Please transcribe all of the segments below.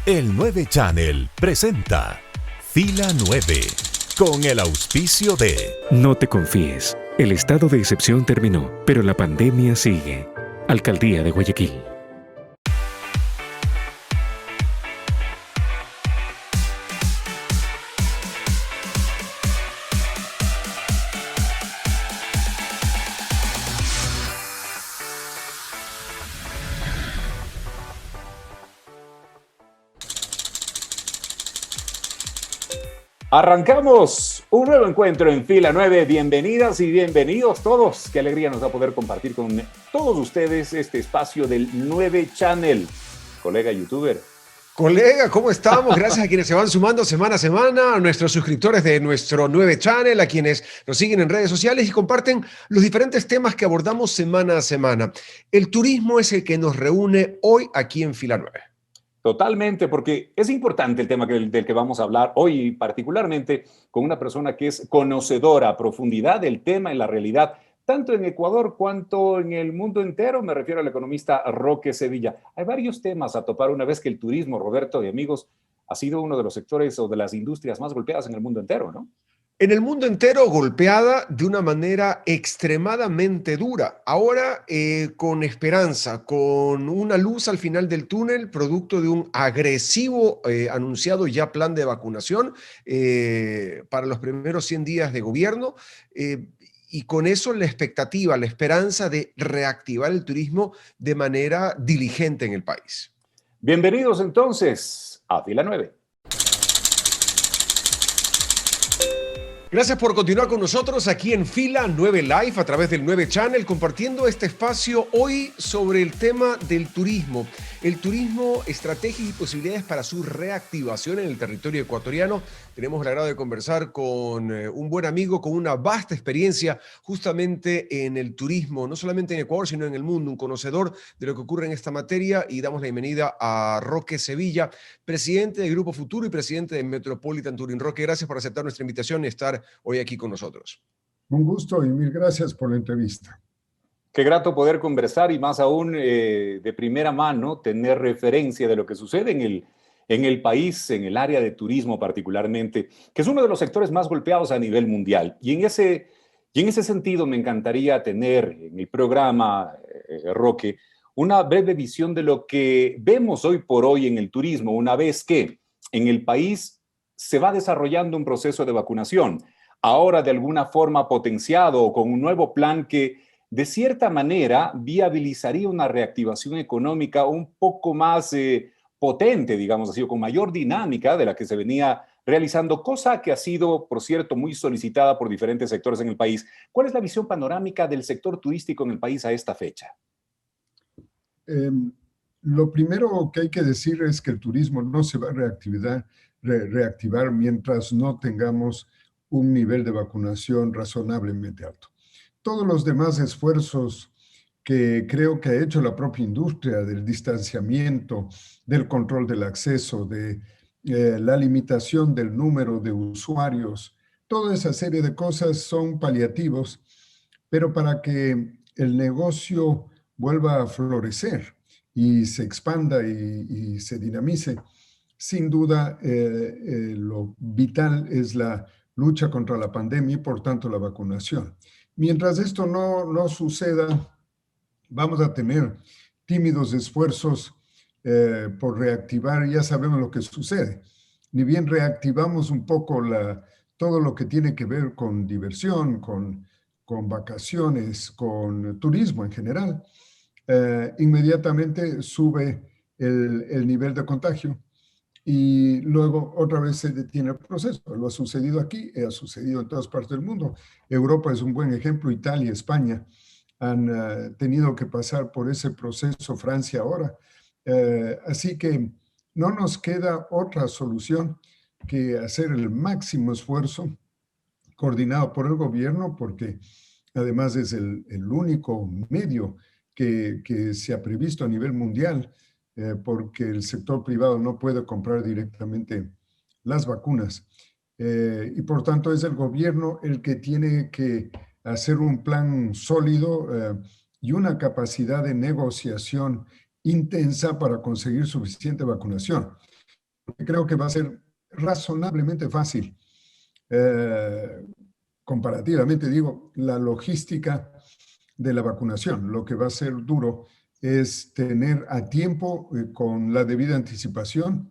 El 9 Channel presenta Fila 9 con el auspicio de... No te confíes. El estado de excepción terminó, pero la pandemia sigue. Alcaldía de Guayaquil. Arrancamos un nuevo encuentro en Fila 9. Bienvenidas y bienvenidos todos. Qué alegría nos va a poder compartir con todos ustedes este espacio del 9 Channel. Colega youtuber. Colega, ¿cómo estamos? Gracias a quienes se van sumando semana a semana, a nuestros suscriptores de nuestro 9 Channel, a quienes nos siguen en redes sociales y comparten los diferentes temas que abordamos semana a semana. El turismo es el que nos reúne hoy aquí en Fila 9. Totalmente, porque es importante el tema del que vamos a hablar hoy, particularmente con una persona que es conocedora a profundidad del tema en la realidad, tanto en Ecuador cuanto en el mundo entero. Me refiero al economista Roque Sevilla. Hay varios temas a topar una vez que el turismo, Roberto y amigos, ha sido uno de los sectores o de las industrias más golpeadas en el mundo entero, ¿no? En el mundo entero golpeada de una manera extremadamente dura. Ahora con esperanza, con una luz al final del túnel, producto de un agresivo anunciado ya plan de vacunación para los primeros 100 días de gobierno. Y con eso la expectativa, la esperanza de reactivar el turismo de manera diligente en el país. Bienvenidos entonces a Fila 9. Gracias por continuar con nosotros aquí en Fila 9 Live a través del 9 Channel, compartiendo este espacio hoy sobre el tema del turismo. El turismo, estrategias y posibilidades para su reactivación en el territorio ecuatoriano. Tenemos el agrado de conversar con un buen amigo con una vasta experiencia justamente en el turismo, no solamente en Ecuador, sino en el mundo, un conocedor de lo que ocurre en esta materia, y damos la bienvenida a Roque Sevilla, presidente del Grupo Futuro y presidente de Metropolitan Touring. Roque, gracias por aceptar nuestra invitación y estar hoy aquí con nosotros. Un gusto y mil gracias por la entrevista. Qué grato poder conversar y más aún de primera mano tener referencia de lo que sucede en el país, en el área de turismo particularmente, que es uno de los sectores más golpeados a nivel mundial. Y en ese sentido me encantaría tener en el programa, Roque, una breve visión de lo que vemos hoy por hoy en el turismo, una vez que en el país se va desarrollando un proceso de vacunación, ahora de alguna forma potenciado o con un nuevo plan que de cierta manera viabilizaría una reactivación económica un poco más potente, digamos así, o con mayor dinámica de la que se venía realizando, cosa que ha sido, por cierto, muy solicitada por diferentes sectores en el país. ¿Cuál es la visión panorámica del sector turístico en el país a esta fecha? Lo primero que hay que decir es que el turismo no se va a reactivar mientras no tengamos un nivel de vacunación razonablemente alto. Todos los demás esfuerzos que creo que ha hecho la propia industria del distanciamiento, del control del acceso, de la limitación del número de usuarios, toda esa serie de cosas son paliativos, pero para que el negocio vuelva a florecer y se expanda y se dinamice, sin duda lo vital es la lucha contra la pandemia y por tanto la vacunación. Mientras esto no suceda, vamos a tener tímidos esfuerzos por reactivar. Ya sabemos lo que sucede. Ni bien reactivamos un poco todo lo que tiene que ver con diversión, con vacaciones, con turismo en general, inmediatamente sube el nivel de contagio y luego otra vez se detiene el proceso. Lo ha sucedido aquí, ha sucedido en todas partes del mundo. Europa es un buen ejemplo, Italia, España han tenido que pasar por ese proceso, Francia ahora. Así que no nos queda otra solución que hacer el máximo esfuerzo coordinado por el gobierno, porque además es el único medio que se ha previsto a nivel mundial, porque el sector privado no puede comprar directamente las vacunas. Y por tanto es el gobierno el que tiene que hacer un plan sólido y una capacidad de negociación intensa para conseguir suficiente vacunación. creo que va a ser razonablemente fácil. Comparativamente, digo, la logística de la vacunación. Lo que va a ser duro es tener a tiempo, con la debida anticipación,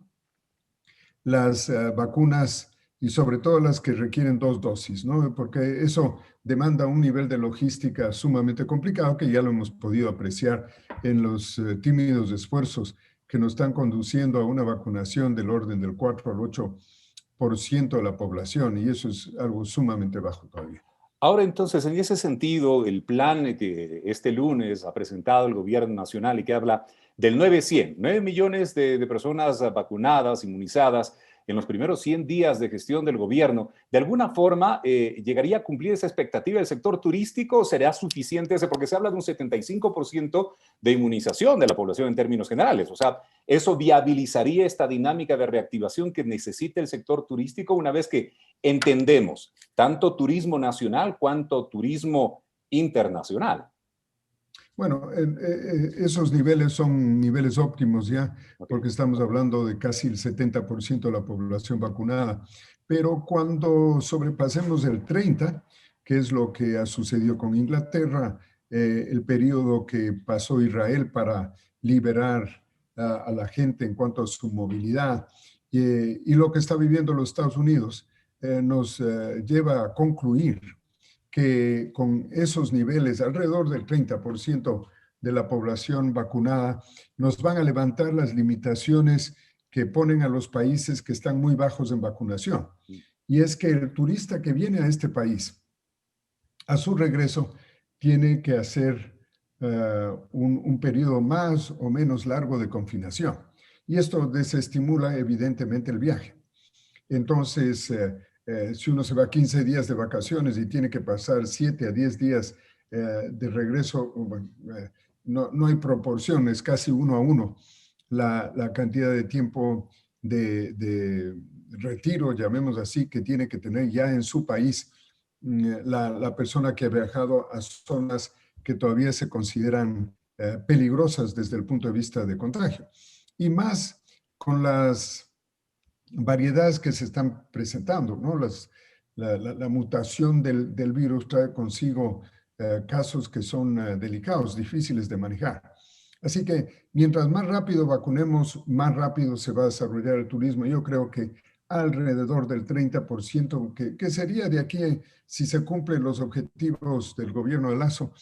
las vacunas y sobre todo las que requieren 2 dosis, ¿no? Porque eso demanda un nivel de logística sumamente complicado que ya lo hemos podido apreciar en los tímidos esfuerzos que nos están conduciendo a una vacunación del orden del 4 al 8% de la población, y eso es algo sumamente bajo todavía. Ahora, entonces, en ese sentido, el plan que este lunes ha presentado el gobierno nacional y que habla del 9-100, 9 millones de personas vacunadas, inmunizadas en los primeros 100 días de gestión del gobierno, ¿de alguna forma llegaría a cumplir esa expectativa del sector turístico o será suficiente ese? Porque se habla de un 75% de inmunización de la población en términos generales. O sea, ¿eso viabilizaría esta dinámica de reactivación que necesita el sector turístico una vez que entendemos tanto turismo nacional cuanto turismo internacional? Bueno, esos niveles son niveles óptimos ya, porque estamos hablando de casi el 70% de la población vacunada. Pero cuando sobrepasemos el 30%, que es lo que ha sucedido con Inglaterra, el periodo que pasó Israel para liberar a la gente en cuanto a su movilidad, y lo que está viviendo los Estados Unidos, nos lleva a concluir que con esos niveles, alrededor del 30% de la población vacunada, nos van a levantar las limitaciones que ponen a los países que están muy bajos en vacunación. Y es que el turista que viene a este país, a su regreso, tiene que hacer un periodo más o menos largo de confinación. Y esto desestimula evidentemente el viaje. Entonces, si uno se va 15 días de vacaciones y tiene que pasar 7 a 10 días de regreso, bueno, no hay proporción, es casi 1 a 1 la cantidad de tiempo de retiro, llamemos así, que tiene que tener ya en su país la persona que ha viajado a zonas que todavía se consideran peligrosas desde el punto de vista de contagio. Y más con las variedades que se están presentando, ¿no? La mutación del virus trae consigo casos que son delicados, difíciles de manejar. Así que mientras más rápido vacunemos, más rápido se va a desarrollar el turismo. Yo creo que alrededor del 30%, que sería de aquí, si se cumplen los objetivos del gobierno de Lasso,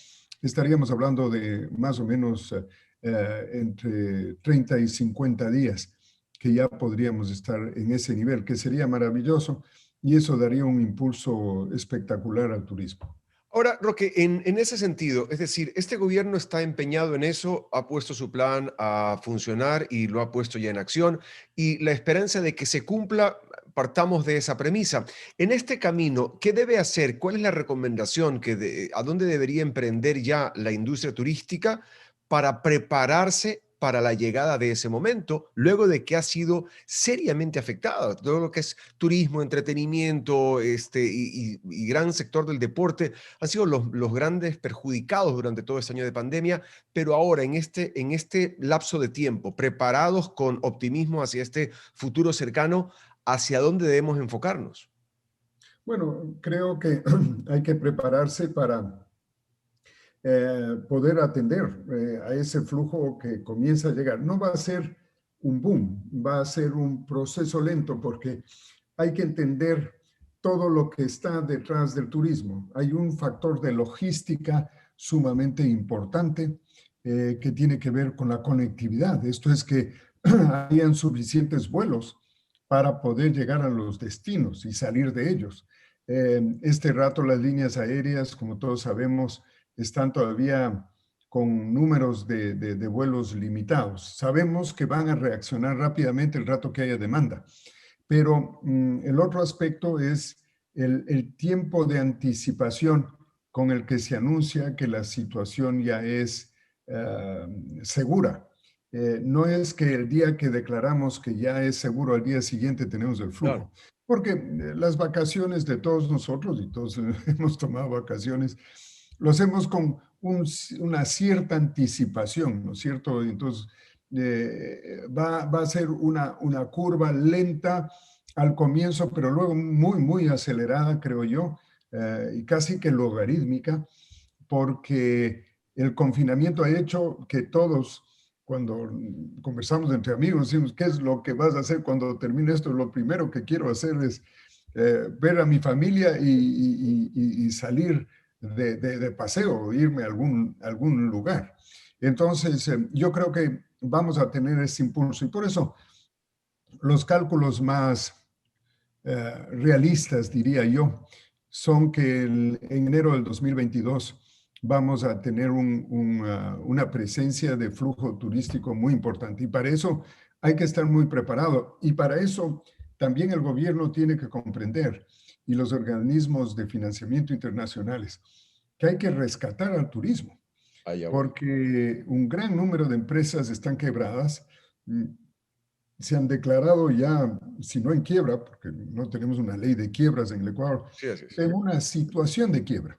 estaríamos hablando de más o menos entre 30 y 50 días, que ya podríamos estar en ese nivel, que sería maravilloso, y eso daría un impulso espectacular al turismo. Ahora, Roque, en ese sentido, es decir, este gobierno está empeñado en eso, ha puesto su plan a funcionar y lo ha puesto ya en acción, y la esperanza de que se cumpla, partamos de esa premisa. En este camino, ¿qué debe hacer? ¿Cuál es la recomendación? ¿A dónde debería emprender ya la industria turística para prepararse para la llegada de ese momento, luego de que ha sido seriamente afectada? Todo lo que es turismo, entretenimiento y gran sector del deporte han sido los grandes perjudicados durante todo este año de pandemia, pero ahora en este lapso de tiempo, preparados con optimismo hacia este futuro cercano, ¿hacia dónde debemos enfocarnos? Bueno, creo que hay que prepararse para poder atender a ese flujo que comienza a llegar. No va a ser un boom, va a ser un proceso lento, porque hay que entender todo lo que está detrás del turismo. Hay un factor de logística sumamente importante que tiene que ver con la conectividad. Esto es que hayan suficientes vuelos para poder llegar a los destinos y salir de ellos. Este rato las líneas aéreas, como todos sabemos, están todavía con números de vuelos limitados. Sabemos que van a reaccionar rápidamente el rato que haya demanda, pero el otro aspecto es el tiempo de anticipación con el que se anuncia que la situación ya es segura. No es que el día que declaramos que ya es seguro, al día siguiente tenemos el flujo. Claro. Porque las vacaciones de todos nosotros, y todos hemos tomado vacaciones, lo hacemos con una cierta anticipación, ¿no es cierto? Entonces, va a ser una curva lenta al comienzo, pero luego muy, muy acelerada, creo yo, y casi que logarítmica, porque el confinamiento ha hecho que todos, cuando conversamos entre amigos, decimos, ¿qué es lo que vas a hacer cuando termine esto? Lo primero que quiero hacer es ver a mi familia y salir de paseo, irme a algún lugar. Entonces, yo creo que vamos a tener ese impulso y por eso los cálculos más realistas, diría yo, son que en enero del 2022 vamos a tener una presencia de flujo turístico muy importante. Y para eso hay que estar muy preparado. Y para eso también el gobierno tiene que comprender, y los organismos de financiamiento internacionales, que hay que rescatar al turismo. Porque un gran número de empresas están quebradas, se han declarado ya, si no en quiebra, porque no tenemos una ley de quiebras en el Ecuador, Sí, así es. en una situación de quiebra.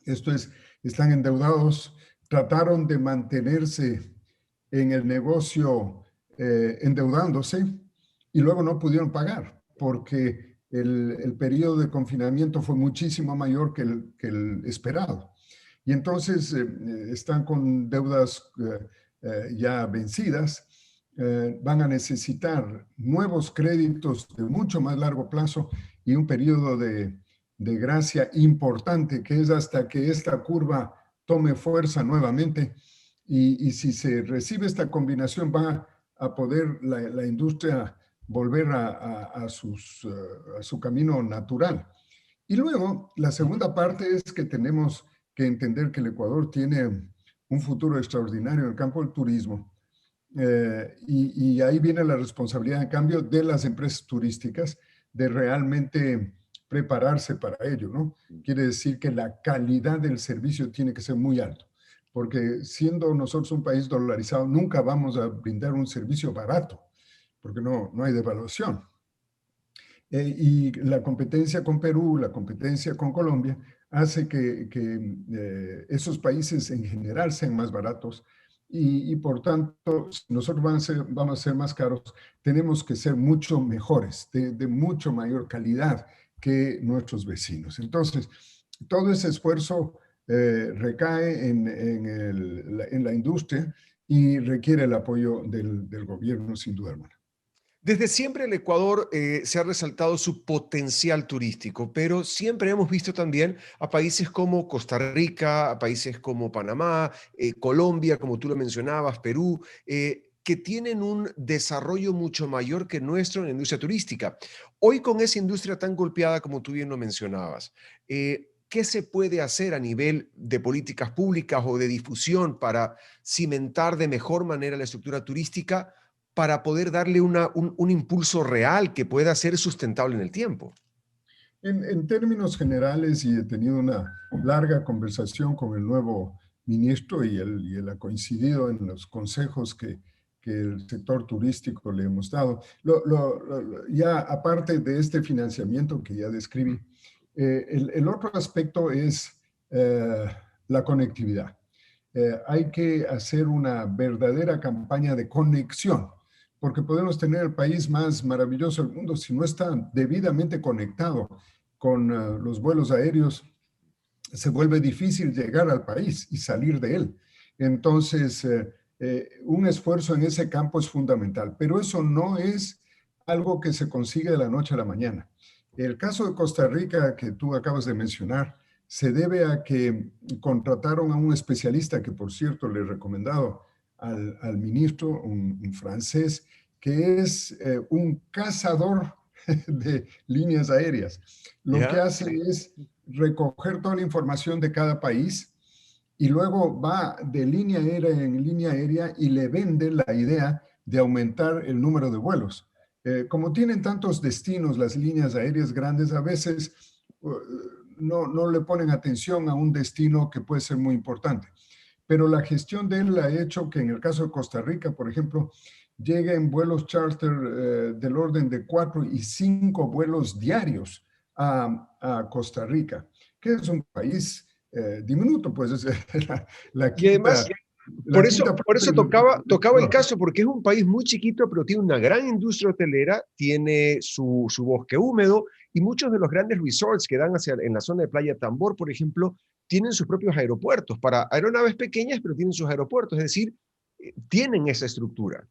Esto es, están endeudados, trataron de mantenerse en el negocio endeudándose y luego no pudieron pagar porque el periodo de confinamiento fue muchísimo mayor que el esperado. Y entonces están con deudas ya vencidas, van a necesitar nuevos créditos de mucho más largo plazo y un periodo de gracia importante, que es hasta que esta curva tome fuerza nuevamente. Y si se recibe esta combinación, va a poder la industria volver a su camino natural. Y luego, la segunda parte es que tenemos que entender que el Ecuador tiene un futuro extraordinario en el campo del turismo. Y ahí viene la responsabilidad, en cambio, de las empresas turísticas de realmente prepararse para ello, ¿no? Quiere decir que la calidad del servicio tiene que ser muy alto, porque siendo nosotros un país dolarizado, nunca vamos a brindar un servicio barato, porque no hay devaluación. Y la competencia con Perú, la competencia con Colombia, hace que esos países en general sean más baratos y por tanto, si nosotros vamos a ser más caros, tenemos que ser mucho mejores, de mucho mayor calidad que nuestros vecinos. Entonces, todo ese esfuerzo recae en la industria y requiere el apoyo del gobierno, sin duda alguna. Desde siempre el Ecuador se ha resaltado su potencial turístico, pero siempre hemos visto también a países como Costa Rica, a países como Panamá, Colombia, como tú lo mencionabas, Perú, que tienen un desarrollo mucho mayor que nuestro en la industria turística. Hoy con esa industria tan golpeada como tú bien lo mencionabas, ¿qué se puede hacer a nivel de políticas públicas o de difusión para cimentar de mejor manera la estructura turística, para poder darle un impulso real que pueda ser sustentable en el tiempo? En términos generales, y he tenido una larga conversación con el nuevo ministro y él ha coincidido en los consejos que el sector turístico le hemos dado. Ya aparte de este financiamiento que ya describí, el otro aspecto es la conectividad. Hay que hacer una verdadera campaña de conexión, porque podemos tener el país más maravilloso del mundo si no está debidamente conectado con los vuelos aéreos, se vuelve difícil llegar al país y salir de él. Entonces, un esfuerzo en ese campo es fundamental, pero eso no es algo que se consigue de la noche a la mañana. El caso de Costa Rica que tú acabas de mencionar se debe a que contrataron a un especialista que, por cierto, le he recomendado al ministro, un francés, que es un cazador de líneas aéreas. Lo que hace es recoger toda la información de cada país y luego va de línea aérea en línea aérea y le vende la idea de aumentar el número de vuelos. Como tienen tantos destinos las líneas aéreas grandes, a veces no le ponen atención a un destino que puede ser muy importante. Pero la gestión de él ha hecho que en el caso de Costa Rica, por ejemplo, lleguen vuelos charter del orden de 4 y 5 vuelos diarios a Costa Rica, que es un país diminuto, pues es la Y además, quinta Por eso tocaba el caso, porque es un país muy chiquito, pero tiene una gran industria hotelera, tiene su bosque húmedo, y muchos de los grandes resorts que dan en la zona de Playa Tambor, por ejemplo, tienen sus propios aeropuertos, para aeronaves pequeñas, pero tienen sus aeropuertos, es decir, tienen esa estructura.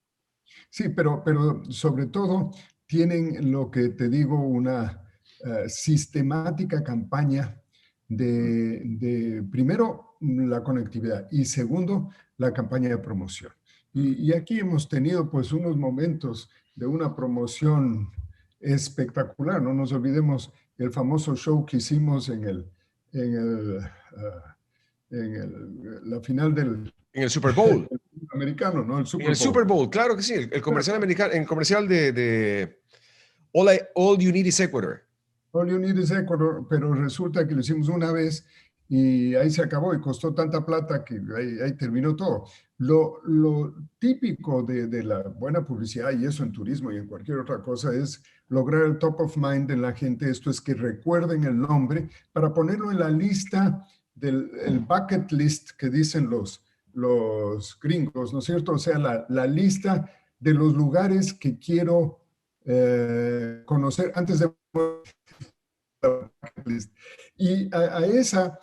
Sí, pero sobre todo tienen lo que te digo, una sistemática campaña de primero, la conectividad y segundo, la campaña de promoción. Y aquí hemos tenido pues unos momentos de una promoción espectacular. No nos olvidemos el famoso show que hicimos en la final del... En el Super Bowl. Americano, ¿no? El Super Bowl, claro que sí. El comercial americano, el comercial de All You Need Is Ecuador. All You Need Is Ecuador, pero resulta que lo hicimos una vez y ahí se acabó y costó tanta plata que ahí terminó todo. Lo típico de la buena publicidad, y eso en turismo y en cualquier otra cosa, es lograr el top of mind de la gente. Esto es que recuerden el nombre para ponerlo en la lista el bucket list que dicen los gringos, ¿no es cierto? O sea, la lista de los lugares que quiero conocer antes de... Y a esa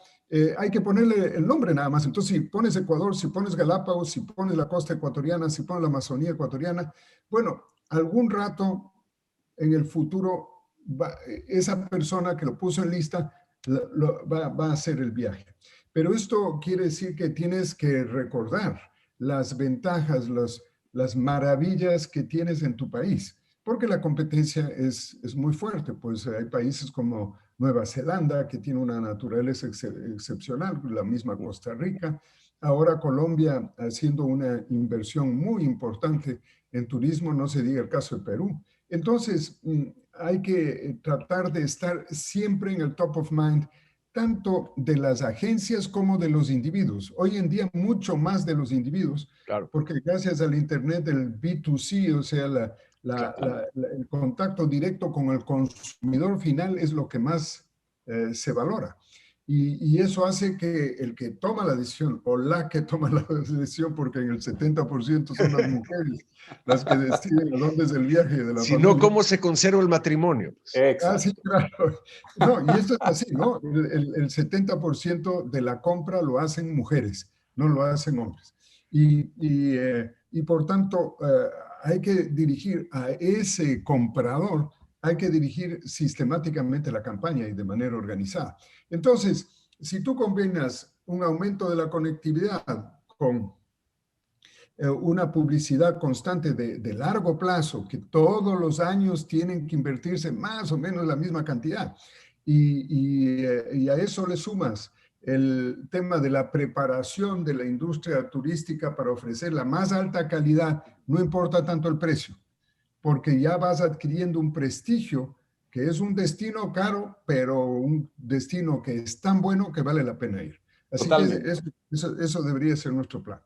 hay que ponerle el nombre nada más. Entonces, si pones Ecuador, si pones Galápagos, si pones la costa ecuatoriana, si pones la Amazonía ecuatoriana, bueno, algún rato en el futuro esa persona que lo puso en lista va a hacer el viaje. Pero esto quiere decir que tienes que recordar las ventajas, las maravillas que tienes en tu país, porque la competencia es muy fuerte. Pues hay países como Nueva Zelanda, que tiene una naturaleza excepcional, la misma Costa Rica. Ahora Colombia haciendo una inversión muy importante en turismo, no se diga el caso de Perú. Entonces, hay que tratar de estar siempre en el top of mind, tanto de las agencias como de los individuos. Hoy en día mucho más de los individuos, claro, porque gracias al Internet, el B2C, o sea, el contacto directo con el consumidor final es lo que más se valora. Y eso hace que el que toma la decisión o la que toma la decisión, porque en el 70% son las mujeres las que deciden a dónde es el viaje de la familia. Si no, ¿cómo se conserva el matrimonio? Ah, sí, claro. No, y esto es así, ¿no? El 70% de la compra lo hacen mujeres, no lo hacen hombres. Y por tanto, hay que dirigir a ese comprador, hay que dirigir sistemáticamente la campaña y de manera organizada. Entonces, si tú combinas un aumento de la conectividad con una publicidad constante de largo plazo, que todos los años tienen que invertirse más o menos la misma cantidad, y a eso le sumas el tema de la preparación de la industria turística para ofrecer la más alta calidad, no importa tanto el precio, porque ya vas adquiriendo un prestigio que es un destino caro, pero un destino que es tan bueno que vale la pena ir. Así Totalmente. Que eso debería ser nuestro plan.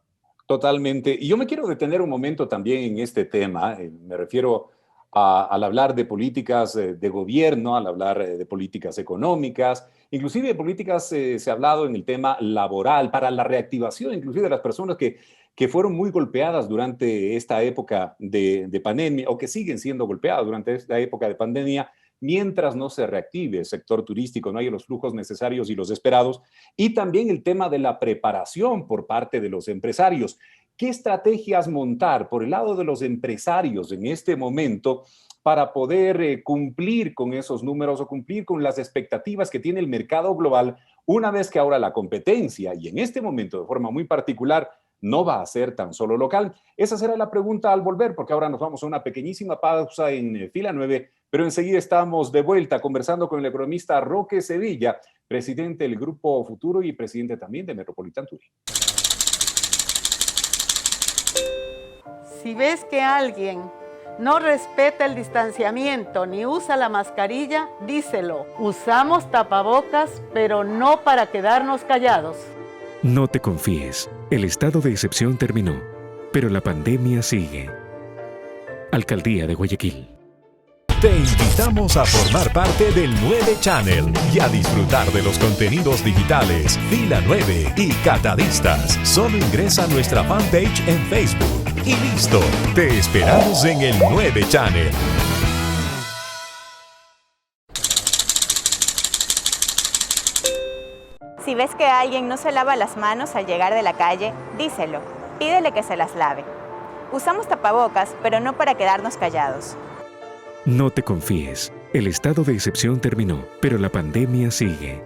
Totalmente. Y yo me quiero detener un momento también en este tema. Me refiero al hablar de políticas de gobierno, al hablar de políticas económicas, inclusive de políticas, se ha hablado en el tema laboral, para la reactivación inclusive de las personas que fueron muy golpeadas durante esta época de pandemia, o que siguen siendo golpeadas durante esta época de pandemia, mientras no se reactive el sector turístico, no haya los flujos necesarios y los esperados, y también el tema de la preparación por parte de los empresarios. ¿Qué estrategias montar por el lado de los empresarios en este momento para poder cumplir con esos números o cumplir con las expectativas que tiene el mercado global, una vez que ahora la competencia, y en este momento de forma muy particular, no va a ser tan solo local? Esa será la pregunta al volver, porque ahora nos vamos a una pequeñísima pausa en Fila 9, pero enseguida estamos de vuelta conversando con el economista Roque Sevilla, presidente del Grupo Futuro y presidente también de Metropolitan Touring. Si ves que alguien no respeta el distanciamiento ni usa la mascarilla, díselo. Usamos tapabocas, pero no para quedarnos callados. No te confíes, el estado de excepción terminó, pero la pandemia sigue. Alcaldía de Guayaquil. Te invitamos a formar parte del 9 Channel y a disfrutar de los contenidos digitales Fila 9 y Catadistas. Solo ingresa a nuestra fanpage en Facebook y listo. Te esperamos en el 9 Channel. Si ves que alguien no se lava las manos al llegar de la calle, díselo. Pídele que se las lave. Usamos tapabocas, pero no para quedarnos callados. No te confíes. El estado de excepción terminó, pero la pandemia sigue.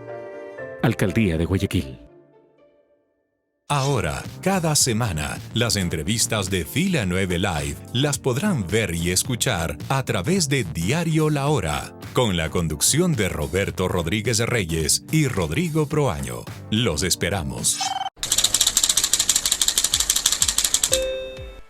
Alcaldía de Guayaquil. Ahora, cada semana, las entrevistas de Fila 9 Live las podrán ver y escuchar a través de Diario La Hora, con la conducción de Roberto Rodríguez Reyes y Rodrigo Proaño. Los esperamos.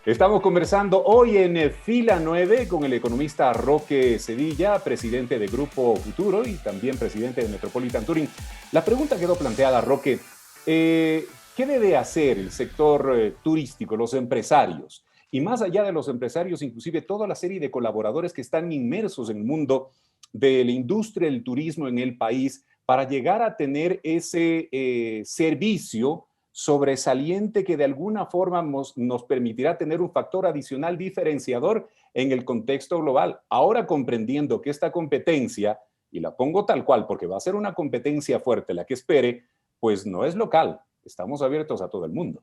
Estamos conversando hoy en Fila 9 con el economista Roque Sevilla, presidente de Grupo Futuro y también presidente de Metropolitan Touring. La pregunta quedó planteada, Roque. ¿Qué debe hacer el sector turístico, los empresarios? Y más allá de los empresarios, inclusive toda la serie de colaboradores que están inmersos en el mundo de la industria del turismo en el país para llegar a tener ese servicio sobresaliente que de alguna forma nos permitirá tener un factor adicional diferenciador en el contexto global. Ahora comprendiendo que esta competencia, y la pongo tal cual porque va a ser una competencia fuerte la que espere, pues no es local. Estamos abiertos a todo el mundo.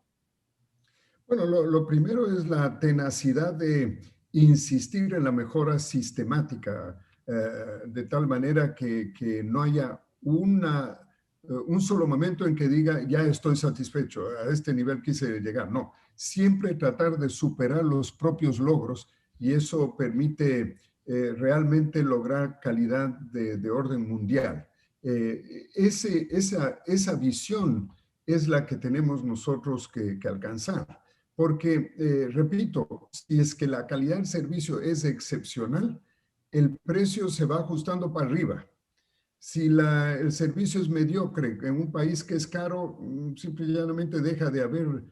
Bueno, lo primero es la tenacidad de insistir en la mejora sistemática, de tal manera que no haya un solo momento en que diga, ya estoy satisfecho, a este nivel quise llegar. No, siempre tratar de superar los propios logros y eso permite realmente lograr calidad de orden mundial. Esa visión es la que tenemos nosotros que alcanzar. Porque, repito, si es que la calidad del servicio es excepcional, el precio se va ajustando para arriba. Si el servicio es mediocre en un país que es caro, simplemente deja de haber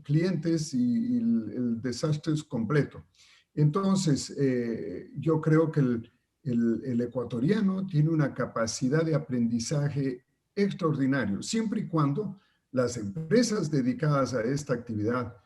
clientes y el desastre es completo. Entonces, yo creo que el ecuatoriano tiene una capacidad de aprendizaje extraordinario, siempre y cuando las empresas dedicadas a esta actividad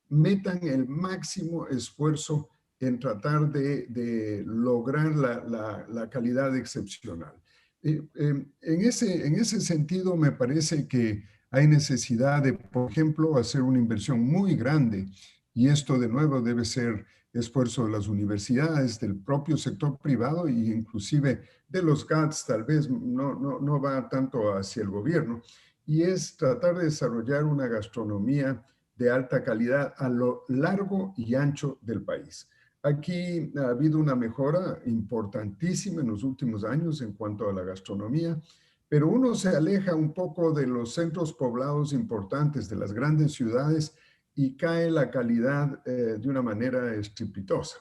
metan el máximo esfuerzo en tratar de lograr la calidad excepcional. En ese sentido, me parece que hay necesidad de, por ejemplo, hacer una inversión muy grande, y esto de nuevo debe ser esfuerzo de las universidades, del propio sector privado e inclusive de los GATS, tal vez no va tanto hacia el gobierno, y es tratar de desarrollar una gastronomía de alta calidad a lo largo y ancho del país. Aquí ha habido una mejora importantísima en los últimos años en cuanto a la gastronomía, pero uno se aleja un poco de los centros poblados importantes, de las grandes ciudades, y cae la calidad de una manera estrepitosa.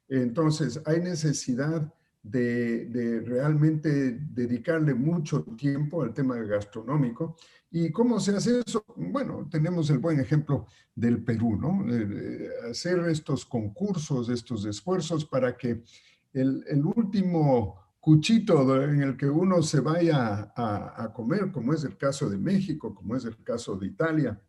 Entonces, hay necesidad de realmente dedicarle mucho tiempo al tema gastronómico. ¿Y cómo se hace eso? Bueno, tenemos el buen ejemplo del Perú, ¿no? Hacer estos concursos, estos esfuerzos para que el último cuchito en el que uno se vaya a comer, como es el caso de México, como es el caso de Italia,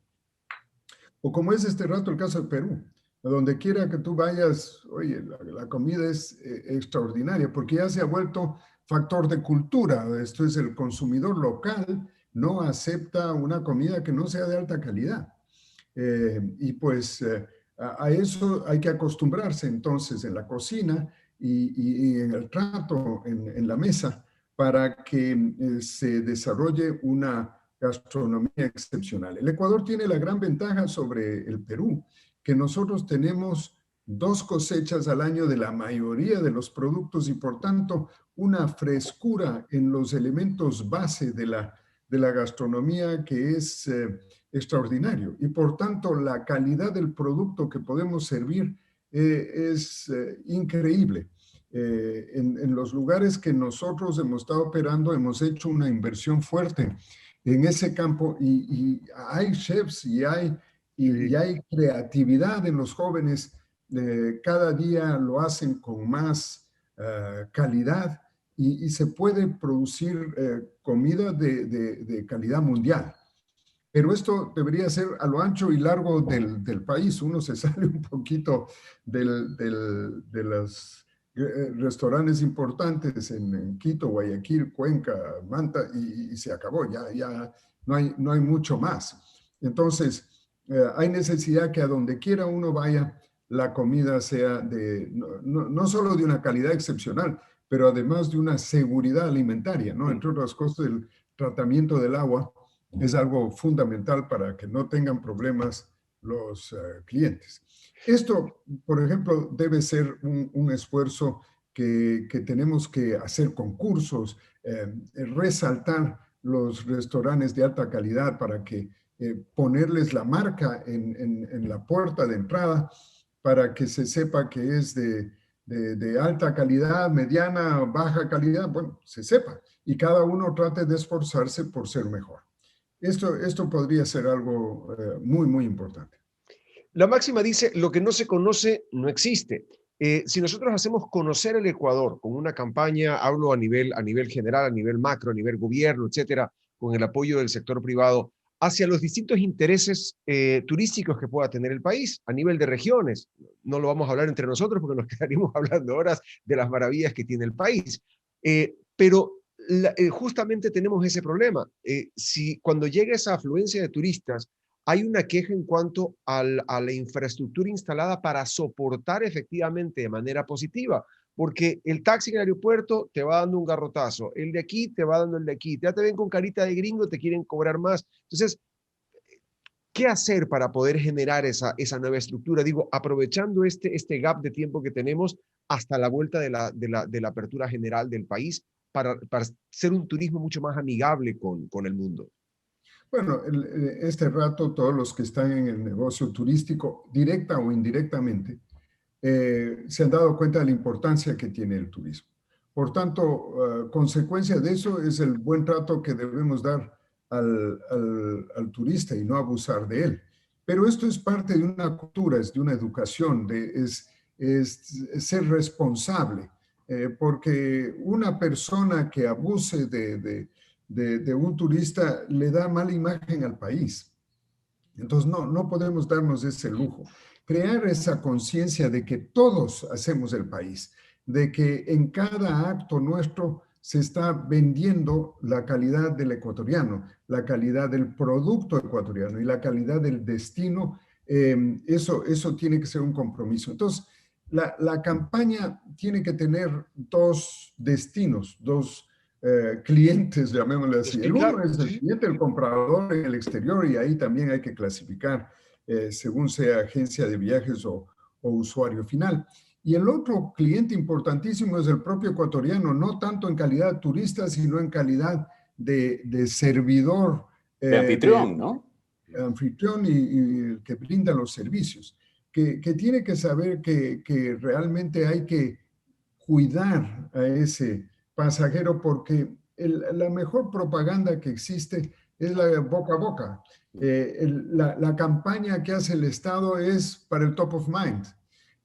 o como es este rato el caso de Perú. A donde quiera que tú vayas, oye, la comida es extraordinaria porque ya se ha vuelto factor de cultura. Esto es, el consumidor local no acepta una comida que no sea de alta calidad. Y pues a eso hay que acostumbrarse entonces en la cocina y en el trato, en la mesa, para que se desarrolle una gastronomía excepcional. El Ecuador tiene la gran ventaja sobre el Perú, que nosotros tenemos 2 cosechas al año de la mayoría de los productos y por tanto una frescura en los elementos base de la gastronomía que es extraordinario. Y por tanto la calidad del producto que podemos servir es increíble. En los lugares que nosotros hemos estado operando hemos hecho una inversión fuerte en ese campo y hay chefs y hay creatividad en los jóvenes. Cada día lo hacen con más calidad y se puede producir comida de calidad mundial. Pero esto debería ser a lo ancho y largo del país. Uno se sale un poquito de los restaurantes importantes en Quito, Guayaquil, Cuenca, Manta, y se acabó. Ya no hay mucho más. Entonces, hay necesidad que a donde quiera uno vaya, la comida sea no solo de una calidad excepcional, pero además de una seguridad alimentaria, ¿no? Entre otras cosas, el tratamiento del agua es algo fundamental para que no tengan problemas los clientes. Esto, por ejemplo, debe ser un esfuerzo que tenemos que hacer concursos, resaltar los restaurantes de alta calidad para que ponerles la marca en la puerta de entrada para que se sepa que es de alta calidad, mediana, baja calidad, bueno, se sepa. Y cada uno trate de esforzarse por ser mejor. Esto podría ser algo muy, muy importante. La máxima dice, lo que no se conoce no existe. Si nosotros hacemos conocer el Ecuador con una campaña, hablo a nivel general, a nivel macro, a nivel gobierno, etcétera, con el apoyo del sector privado, hacia los distintos intereses turísticos que pueda tener el país, a nivel de regiones. No lo vamos a hablar entre nosotros porque nos quedaríamos hablando horas de las maravillas que tiene el país. Pero justamente tenemos ese problema. Si cuando llega esa afluencia de turistas, hay una queja en cuanto a la infraestructura instalada para soportar efectivamente de manera positiva, porque el taxi en el aeropuerto te va dando un garrotazo, el de aquí te va dando el de aquí, ya te ven con carita de gringo, te quieren cobrar más. Entonces, ¿qué hacer para poder generar esa nueva estructura? Digo, aprovechando este gap de tiempo que tenemos hasta la vuelta de la apertura general del país para ser un turismo mucho más amigable con el mundo. Bueno, este rato todos los que están en el negocio turístico, directa o indirectamente, se han dado cuenta de la importancia que tiene el turismo. Por tanto, consecuencia de eso es el buen trato que debemos dar al turista y no abusar de él. Pero esto es parte de una cultura, es de una educación, es ser responsable, porque una persona que abuse de un turista le da mala imagen al país. Entonces no podemos darnos ese lujo. Crear esa conciencia de que todos hacemos el país, de que en cada acto nuestro se está vendiendo la calidad del ecuatoriano, la calidad del producto ecuatoriano y la calidad del destino, eso tiene que ser un compromiso. Entonces, la campaña tiene que tener dos destinos, dos clientes, llamémosle así. El uno es el cliente, el comprador en el exterior, y ahí también hay que clasificar según sea agencia de viajes o usuario final. Y el otro cliente importantísimo es el propio ecuatoriano, no tanto en calidad de turista, sino en calidad de servidor. De anfitrión, ¿no? Anfitrión y que brinda los servicios. Que tiene que saber que realmente hay que cuidar a ese pasajero porque la mejor propaganda que existe es la boca a boca. La campaña que hace el Estado es para el top of mind.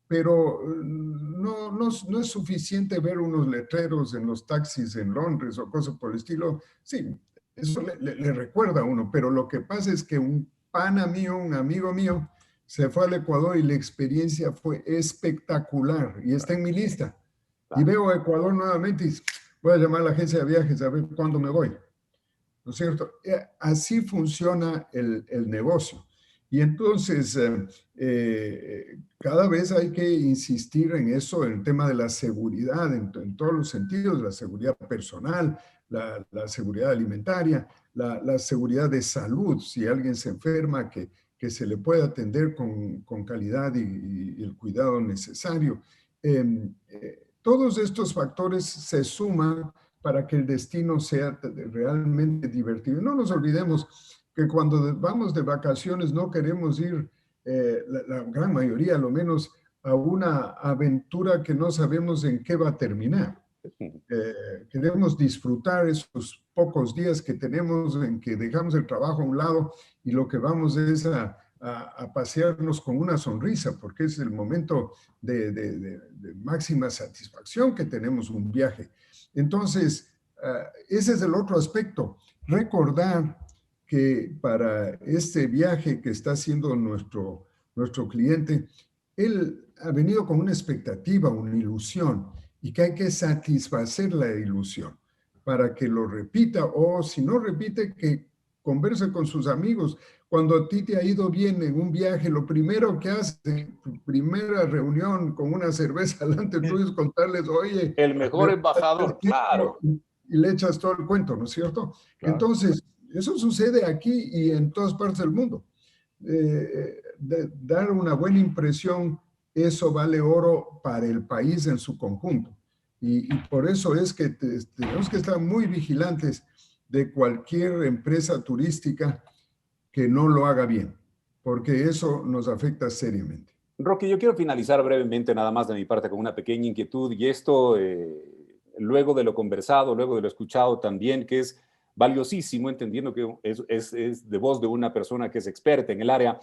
Pero no es suficiente ver unos letreros en los taxis en Londres o cosas por el estilo. Sí, eso le recuerda a uno, pero lo que pasa es que un pana mío, un amigo mío, se fue al Ecuador y la experiencia fue espectacular y está en mi lista. Y veo a Ecuador nuevamente y voy a llamar a la agencia de viajes a ver cuándo me voy. ¿No es cierto? Así funciona el negocio. Y entonces, cada vez hay que insistir en eso, en el tema de la seguridad, en todos los sentidos, la seguridad personal, la seguridad alimentaria, la seguridad de salud, si alguien se enferma, que se le pueda atender con calidad y el cuidado necesario. Todos estos factores se suman para que el destino sea realmente divertido. No nos olvidemos que cuando vamos de vacaciones no queremos ir, la gran mayoría, a lo menos, a una aventura que no sabemos en qué va a terminar. Queremos disfrutar esos pocos días que tenemos en que dejamos el trabajo a un lado y lo que vamos es a a pasearnos con una sonrisa, porque es el momento de máxima satisfacción que tenemos un viaje. Entonces, ese es el otro aspecto. Recordar que para este viaje que está haciendo nuestro cliente, él ha venido con una expectativa, una ilusión, y que hay que satisfacer la ilusión para que lo repita, o si no repite, que converse con sus amigos. Cuando a ti te ha ido bien en un viaje, lo primero que haces en tu primera reunión con una cerveza delante tuyo es contarles, oye, el mejor embajador, claro. Y le echas todo el cuento, ¿no es cierto? Claro. Entonces, eso sucede aquí y en todas partes del mundo. Dar una buena impresión, eso vale oro para el país en su conjunto. Y por eso es que tenemos que estar muy vigilantes de cualquier empresa turística que no lo haga bien, porque eso nos afecta seriamente. Roque, yo quiero finalizar brevemente nada más de mi parte con una pequeña inquietud, y esto luego de lo conversado, luego de lo escuchado también, que es valiosísimo, entendiendo que es de voz de una persona que es experta en el área.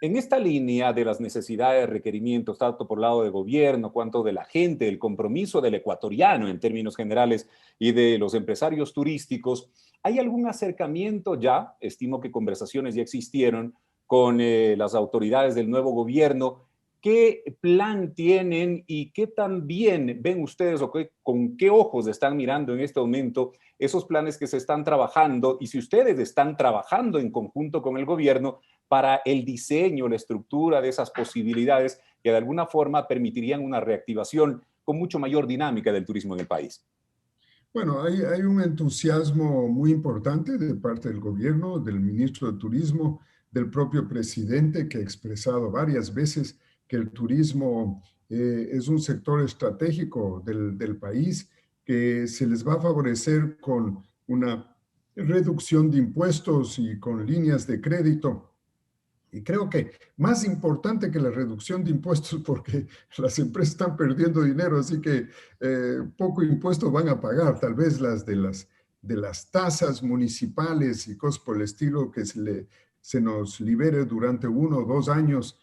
En esta línea de las necesidades, requerimientos, tanto por lado del gobierno, cuanto de la gente, el compromiso del ecuatoriano en términos generales y de los empresarios turísticos, ¿hay algún acercamiento ya? Estimo que conversaciones ya existieron con las autoridades del nuevo gobierno. ¿Qué plan tienen y qué tan bien ven ustedes o con qué ojos están mirando en este momento esos planes que se están trabajando, y si ustedes están trabajando en conjunto con el gobierno para el diseño, la estructura de esas posibilidades que de alguna forma permitirían una reactivación con mucho mayor dinámica del turismo en el país? Bueno, hay un entusiasmo muy importante de parte del gobierno, del ministro de Turismo, del propio presidente, que ha expresado varias veces que el turismo es un sector estratégico del país, que se les va a favorecer con una reducción de impuestos y con líneas de crédito. Y creo que más importante que la reducción de impuestos, porque las empresas están perdiendo dinero, así que poco impuesto van a pagar, tal vez las de las tasas municipales y cosas por el estilo, que se nos libere durante 1 o 2 años,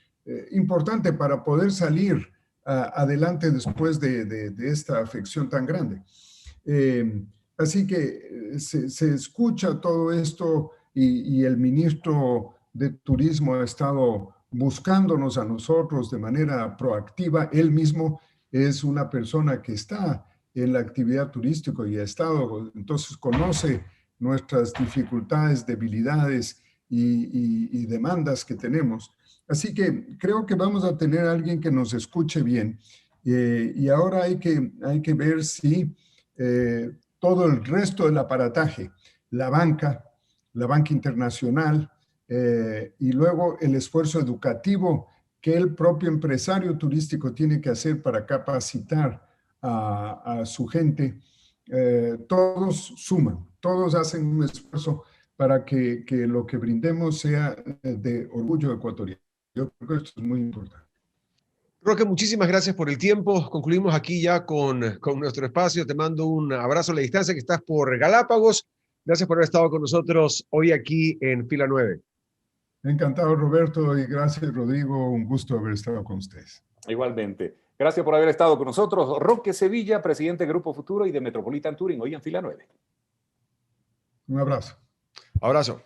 importante para poder salir adelante después de esta afección tan grande. Así que se escucha todo esto y el ministro de Turismo ha estado buscándonos a nosotros de manera proactiva. Él mismo es una persona que está en la actividad turística y ha estado, entonces conoce nuestras dificultades, debilidades y demandas que tenemos. Así que creo que vamos a tener a alguien que nos escuche bien. Y ahora hay que ver si todo el resto del aparataje, la banca internacional, y luego el esfuerzo educativo que el propio empresario turístico tiene que hacer para capacitar a su gente, todos suman, todos hacen un esfuerzo para que lo que brindemos sea de orgullo ecuatoriano. Yo creo que esto es muy importante. Roque, muchísimas gracias por el tiempo. Concluimos aquí ya con nuestro espacio. Te mando un abrazo a la distancia, que estás por Galápagos. Gracias por haber estado con nosotros hoy aquí en Fila 9. Encantado, Roberto, y gracias, Rodrigo. Un gusto haber estado con ustedes. Igualmente. Gracias por haber estado con nosotros. Roque Sevilla, presidente de Grupo Futuro y de Metropolitan Touring, hoy en Fila 9. Un abrazo. Abrazo.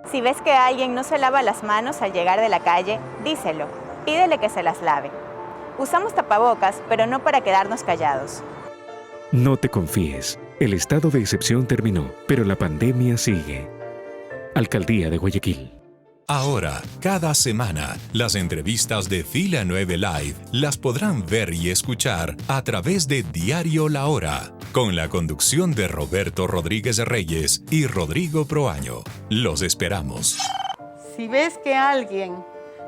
Si ves que alguien no se lava las manos al llegar de la calle, díselo. Pídele que se las lave. Usamos tapabocas, pero no para quedarnos callados. No te confíes. El estado de excepción terminó, pero la pandemia sigue. Alcaldía de Guayaquil. Ahora, cada semana, las entrevistas de Fila 9 Live las podrán ver y escuchar a través de Diario La Hora, con la conducción de Roberto Rodríguez Reyes y Rodrigo Proaño. Los esperamos. Si ves que alguien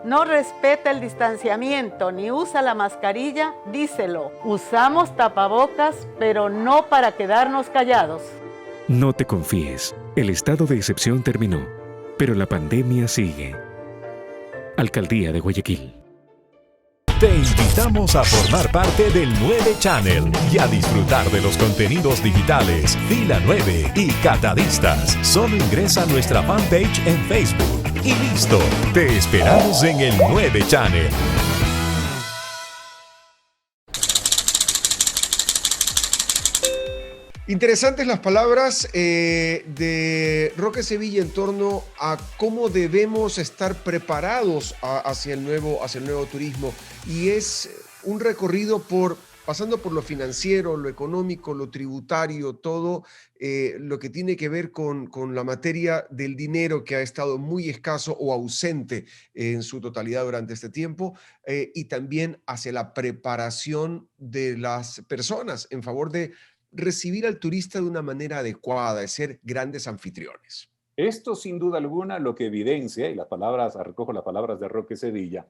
no respeta el distanciamiento ni usa la mascarilla, díselo. Usamos tapabocas, pero no para quedarnos callados. No te confíes. El estado de excepción terminó, pero la pandemia sigue. Alcaldía de Guayaquil. Te invitamos a formar parte del 9 Channel y a disfrutar de los contenidos digitales Fila 9 y Catadistas. Solo ingresa a nuestra fanpage en Facebook. Y listo, te esperamos en el 9 Channel. Interesantes las palabras de Roque Sevilla en torno a cómo debemos estar preparados hacia el nuevo turismo. Y es un recorrido pasando por lo financiero, lo económico, lo tributario, todo lo que tiene que ver con la materia del dinero, que ha estado muy escaso o ausente en su totalidad durante este tiempo, y también hacia la preparación de las personas en favor de recibir al turista de una manera adecuada, de ser grandes anfitriones. Esto, sin duda alguna, lo que evidencia, y recojo las palabras de Roque Sevilla,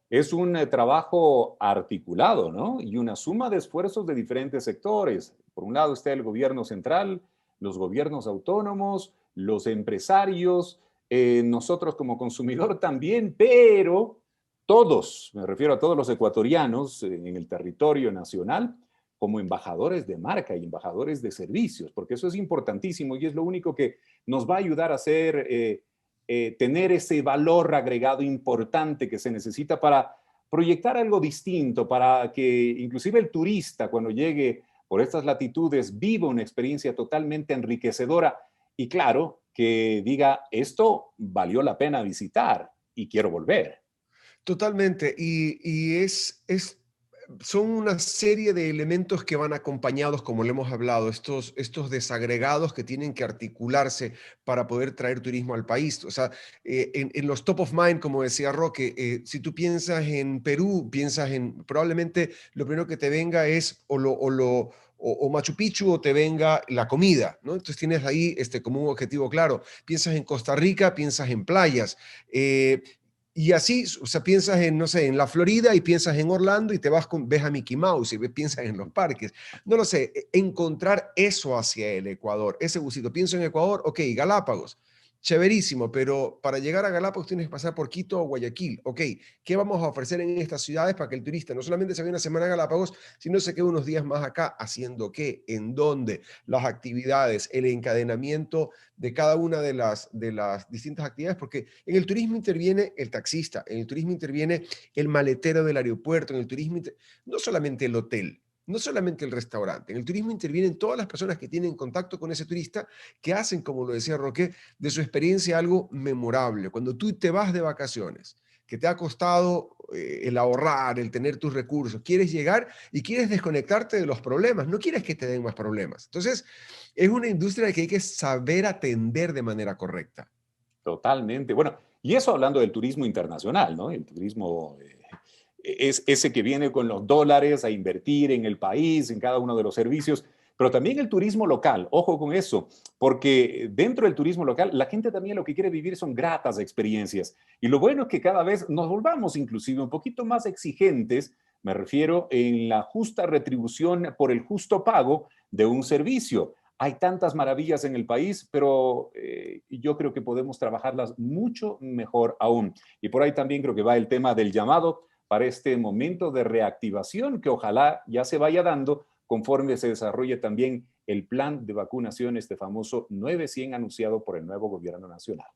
es un trabajo articulado, ¿no? Y una suma de esfuerzos de diferentes sectores. Por un lado está el gobierno central, los gobiernos autónomos, los empresarios, nosotros como consumidor también, pero todos, me refiero a todos los ecuatorianos en el territorio nacional, como embajadores de marca y embajadores de servicios, porque eso es importantísimo y es lo único que nos va a ayudar a tener ese valor agregado importante que se necesita para proyectar algo distinto, para que inclusive el turista cuando llegue por estas latitudes viva una experiencia totalmente enriquecedora y claro, que diga, esto valió la pena visitar y quiero volver. Totalmente, y son una serie de elementos que van acompañados, como le hemos hablado, estos desagregados que tienen que articularse para poder traer turismo al país. O sea, en los top of mind, como decía Roque, si tú piensas en Perú, probablemente lo primero que te venga es o Machu Picchu o te venga la comida, ¿no? Entonces tienes ahí como un objetivo claro. Piensas en Costa Rica, piensas en playas. Y así, o sea, piensas en, no sé, en la Florida y piensas en Orlando y ves a Mickey Mouse y piensas en los parques. No lo sé, encontrar eso hacia el Ecuador, ese gustito. Pienso en Ecuador, ok, Galápagos, chéverísimo, pero para llegar a Galápagos tienes que pasar por Quito o Guayaquil. Ok, ¿qué vamos a ofrecer en estas ciudades para que el turista no solamente se vaya una semana a Galápagos, sino se quede unos días más acá? ¿Haciendo qué? ¿En dónde? Las actividades, el encadenamiento de cada una de las distintas actividades, porque en el turismo interviene el taxista, en el turismo interviene el maletero del aeropuerto, en el turismo no solamente el hotel, no solamente el restaurante, en el turismo intervienen todas las personas que tienen contacto con ese turista, que hacen, como lo decía Roque, de su experiencia algo memorable. Cuando tú te vas de vacaciones, que te ha costado el ahorrar, el tener tus recursos, quieres llegar y quieres desconectarte de los problemas, no quieres que te den más problemas. Entonces, es una industria que hay que saber atender de manera correcta. Totalmente. Bueno, y eso hablando del turismo internacional, ¿no? El turismo es ese que viene con los dólares a invertir en el país, en cada uno de los servicios, pero también el turismo local. Ojo con eso, porque dentro del turismo local, la gente también lo que quiere vivir son gratas experiencias. Y lo bueno es que cada vez nos volvamos inclusive un poquito más exigentes, me refiero en la justa retribución por el justo pago de un servicio. Hay tantas maravillas en el país, pero yo creo que podemos trabajarlas mucho mejor aún. Y por ahí también creo que va el tema del llamado para este momento de reactivación que ojalá ya se vaya dando conforme se desarrolle también el plan de vacunación, este famoso 900 anunciado por el nuevo gobierno nacional.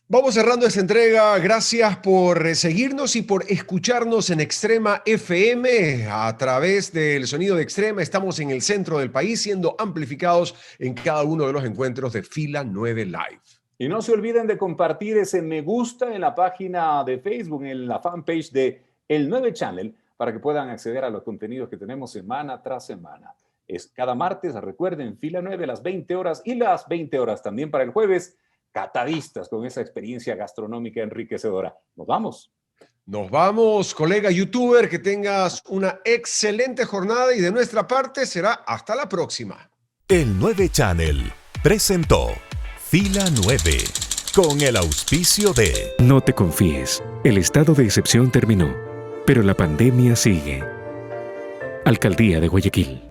Vamos cerrando esta entrega. Gracias por seguirnos y por escucharnos en Extrema FM a través del sonido de Extrema. Estamos en el centro del país siendo amplificados en cada uno de los encuentros de Fila 9 Live. Y no se olviden de compartir ese me gusta en la página de Facebook, en la fanpage de El 9 Channel, para que puedan acceder a los contenidos que tenemos semana tras semana. Es cada martes, recuerden, Fila 9 a las 20 horas y las 20 horas también para el jueves, Catadistas con esa experiencia gastronómica enriquecedora. Nos vamos. Nos vamos, colega youtuber, que tengas una excelente jornada y de nuestra parte será hasta la próxima. El 9 Channel presentó Fila 9 con el auspicio de... No te confíes, el estado de excepción terminó, pero la pandemia sigue. Alcaldía de Guayaquil.